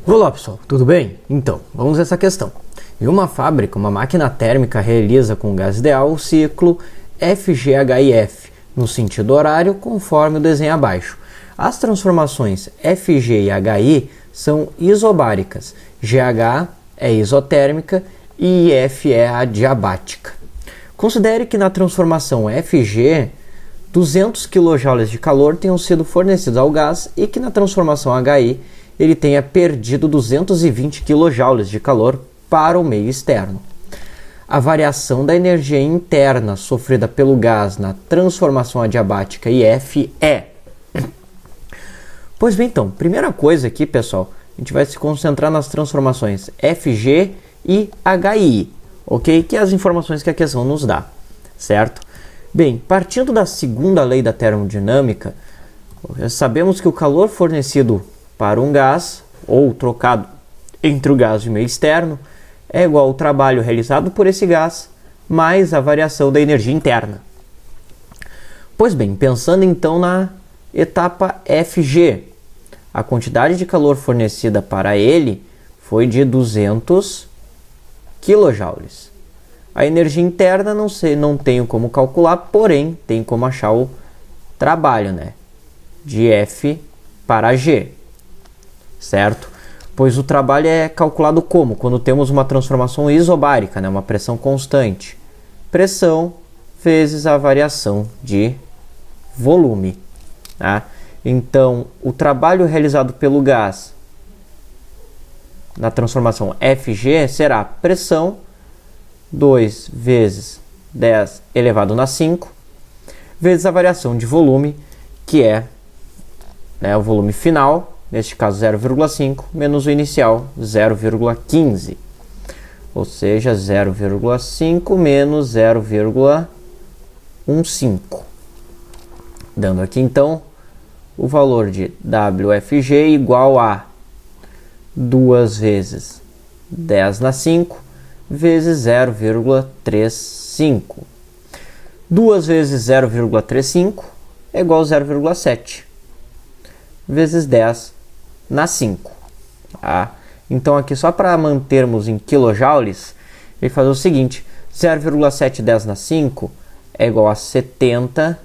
Olá pessoal, tudo bem? Então, vamos a essa questão. Em uma fábrica, uma máquina térmica realiza com gás ideal o ciclo FGHIF no sentido horário, conforme o desenho abaixo. As transformações FG e HI são isobáricas, GH é isotérmica e IF é adiabática. Considere que na transformação FG, 200 kJ de calor tenham sido fornecidos ao gás e que na transformação HI ele tenha perdido 220 kJ de calor para o meio externo. A variação da energia interna sofrida pelo gás na transformação adiabática IF é... Pois bem, então, primeira coisa aqui, pessoal, a gente vai se concentrar nas transformações FG e HI, ok? Que é as informações que a questão nos dá, certo? Bem, partindo da segunda lei da termodinâmica, sabemos que o calor fornecido para um gás, ou trocado entre o gás e o meio externo, é igual ao trabalho realizado por esse gás, mais a variação da energia interna. Pois bem, pensando então na etapa FG, a quantidade de calor fornecida para ele foi de 200 kJ. A energia interna não tenho como calcular, porém tem como achar o trabalho, né? De F para G. Certo? Pois o trabalho é calculado como? Quando temos uma transformação isobárica, né? Uma pressão constante. Pressão vezes a variação de volume. Tá? Então, o trabalho realizado pelo gás na transformação FG será pressão 2 vezes 10 elevado na 5 vezes a variação de volume, que é, né, o volume final, neste caso 0,5, menos o inicial 0,15. Ou seja, 0,5 menos 0,15. Dando aqui então o valor de WFG igual a 2 vezes 10 na 5 vezes 0,35. 2 vezes 0,35 é igual a 0,7 vezes 10 na 5. Tá? Então aqui só para mantermos em quilojoules, ele faz o seguinte: 0,7 10 na 5 é igual a 70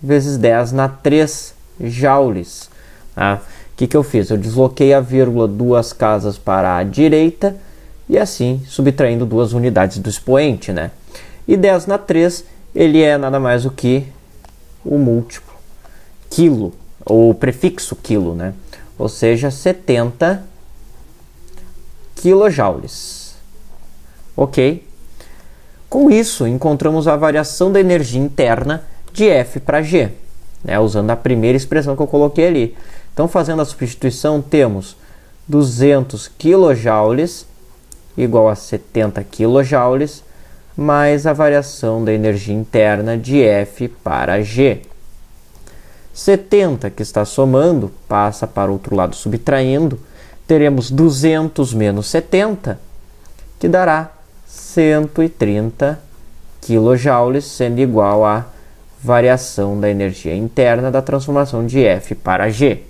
vezes 10 na 3 joules. Tá? O que eu fiz? Eu desloquei a vírgula duas casas para a direita e assim subtraindo duas unidades do expoente, né? E 10 na 3 ele é nada mais do que o múltiplo quilo, ou prefixo quilo, né? Ou seja, 70 kJ. Ok? Com isso, encontramos a variação da energia interna de F para G, né? Usando a primeira expressão que eu coloquei ali. Então, fazendo a substituição, temos 200 kJ igual a 70 kJ, mais a variação da energia interna de F para G. 70 que está somando, passa para o outro lado subtraindo, teremos 200 menos 70, que dará 130 kJ, sendo igual à variação da energia interna da transformação de F para G.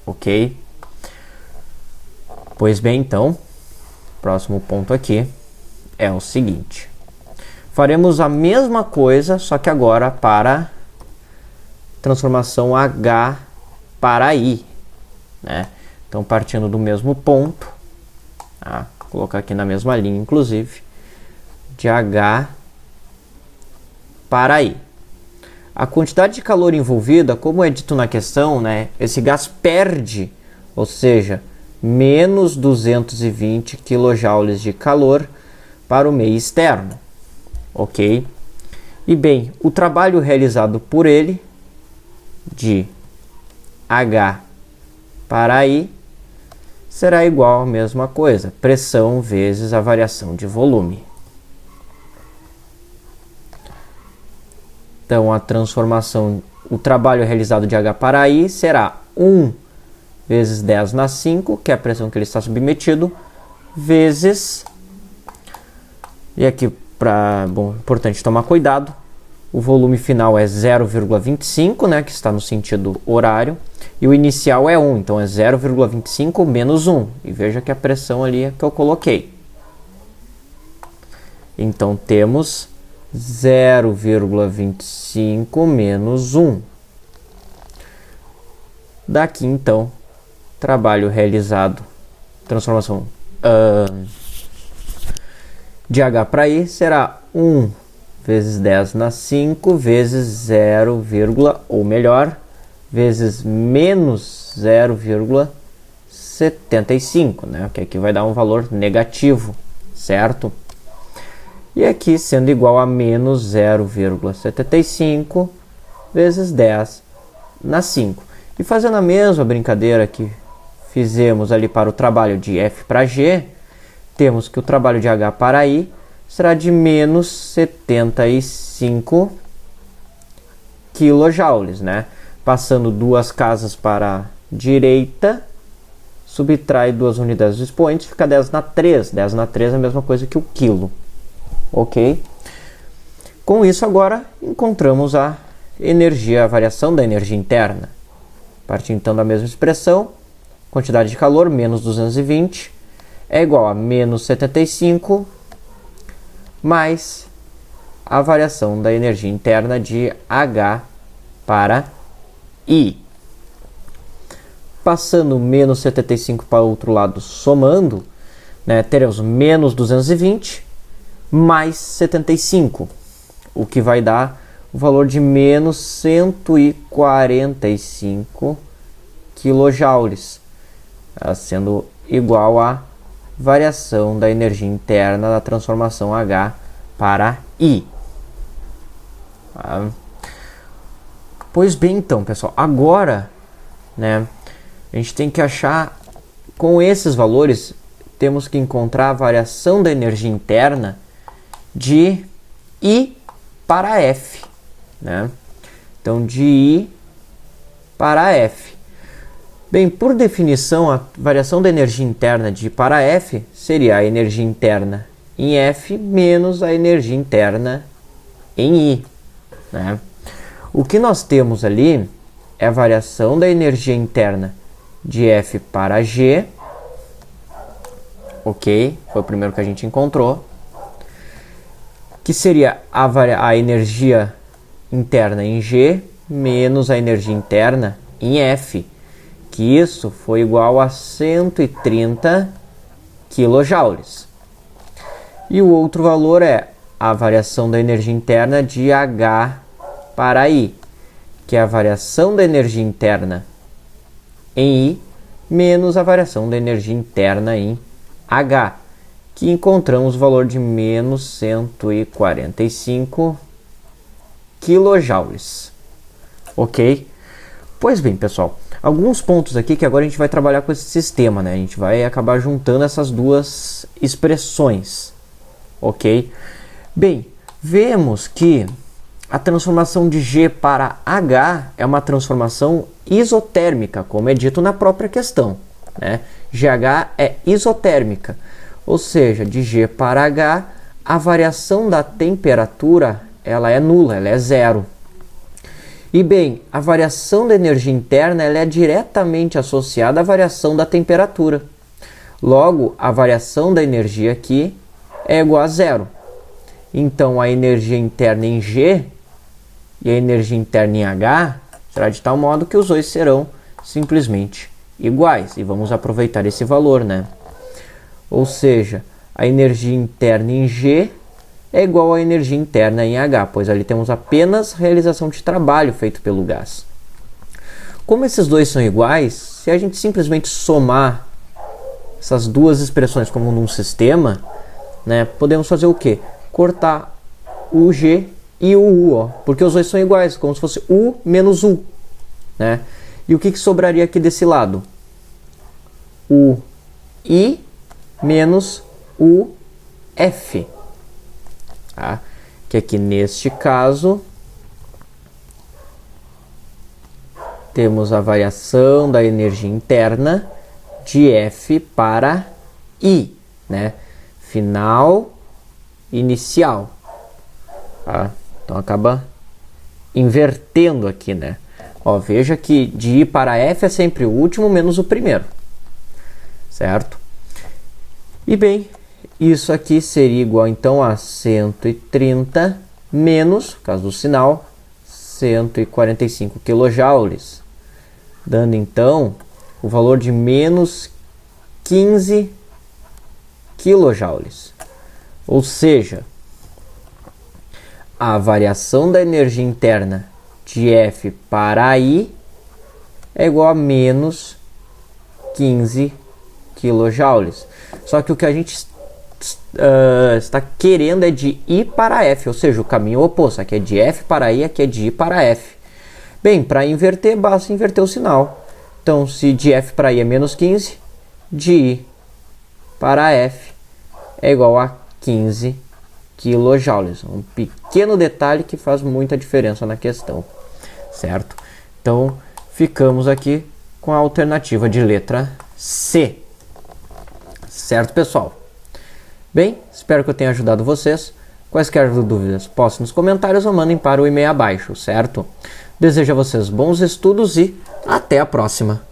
Ok? Pois bem, então, próximo ponto aqui é o seguinte. Faremos a mesma coisa, só que agora para transformação H para I, né? Então, partindo do mesmo ponto, tá? Vou colocar aqui na mesma linha, inclusive, de H para I. A quantidade de calor envolvida, como é dito na questão, né? Esse gás perde, ou seja, menos 220 kJ de calor para o meio externo, ok? E bem, o trabalho realizado por ele, de H para I, será igual à mesma coisa, pressão vezes a variação de volume. Então, a transformação, o trabalho realizado de H para I será 1 vezes 10 na 5, que é a pressão que ele está submetido, vezes, e aqui, importante tomar cuidado, o volume final é 0,25, né, que está no sentido horário, e o inicial é 1, então é 0,25 menos 1. E veja que a pressão ali é que eu coloquei. Então temos 0,25 menos 1. Daqui então, trabalho realizado, transformação de H para I será 1 vezes 10 na 5 vezes 0, ou melhor, vezes menos 0,75, né? Que aqui vai dar um valor negativo, certo? E aqui sendo igual a menos 0,75 vezes 10 na 5. E fazendo a mesma brincadeira que fizemos ali para o trabalho de F para G, temos que o trabalho de H para I será de menos 75 kJ, né? Passando duas casas para a direita, subtrai duas unidades de expoentes, fica 10 na 3. 10 na 3 é a mesma coisa que o quilo. Ok? Com isso agora encontramos a energia, a variação da energia interna. Partindo então da mesma expressão, quantidade de calor, menos 220, é igual a menos 75, mais a variação da energia interna de H para I. Passando menos 75 para o outro lado, somando, né, teremos menos 220 mais 75, o que vai dar o valor de menos 145 kJ, sendo igual à variação da energia interna da transformação H para I. Pois bem, então, pessoal, agora, né, a gente tem que achar, com esses valores, temos que encontrar a variação da energia interna de I para F, né? Então, de I para F. Bem, por definição, a variação da energia interna de I para F seria a energia interna em F menos a energia interna em I, né? O que nós temos ali é a variação da energia interna de F para G, ok? Foi o primeiro que a gente encontrou, que seria a energia interna em G menos a energia interna em F, que isso foi igual a 130 kJ. E o outro valor é a variação da energia interna de H para I, que é a variação da energia interna em I menos a variação da energia interna em H, que encontramos o valor de menos 145 kJ. Ok? Pois bem, pessoal, alguns pontos aqui que agora a gente vai trabalhar com esse sistema, né? A gente vai acabar juntando essas duas expressões, ok? Bem, vemos que a transformação de G para H é uma transformação isotérmica, como é dito na própria questão, né? GH é isotérmica, ou seja, de G para H, a variação da temperatura ela é nula, ela é zero. E bem, a variação da energia interna ela é diretamente associada à variação da temperatura. Logo, a variação da energia aqui é igual a zero. Então, a energia interna em G e a energia interna em H será de tal modo que os dois serão simplesmente iguais. E vamos aproveitar esse valor, né? Ou seja, a energia interna em G é igual à energia interna em H, pois ali temos apenas realização de trabalho feito pelo gás. Como esses dois são iguais, se a gente simplesmente somar essas duas expressões como num sistema, né, podemos fazer o quê? Cortar o G e o U, ó, porque os dois são iguais, como se fosse U menos U, né? E o que sobraria aqui desse lado? O I menos o F. Tá? Que aqui neste caso temos a variação da energia interna de F para I, né? Final, inicial. Tá? Então acaba invertendo aqui, né? Ó, veja que de I para F é sempre o último menos o primeiro, certo? E bem, isso aqui seria igual então a 130 menos, no caso do sinal, 145 kJ, dando então o valor de menos 15 kJ. Ou seja, a variação da energia interna de F para I é igual a menos 15 kJ. Só que o que a gente está querendo é de I para F, ou seja, o caminho oposto. Aqui é de F para I, aqui é de I para F. Bem, para inverter, basta inverter o sinal. Então, se de F para I é menos 15, de I para F é igual a 15 kJ. Um pequeno detalhe que faz muita diferença na questão, certo? Então, ficamos aqui com a alternativa de letra C. Certo, pessoal? Bem, espero que eu tenha ajudado vocês. Quaisquer dúvidas, postem nos comentários ou mandem para o e-mail abaixo, certo? Desejo a vocês bons estudos e até a próxima!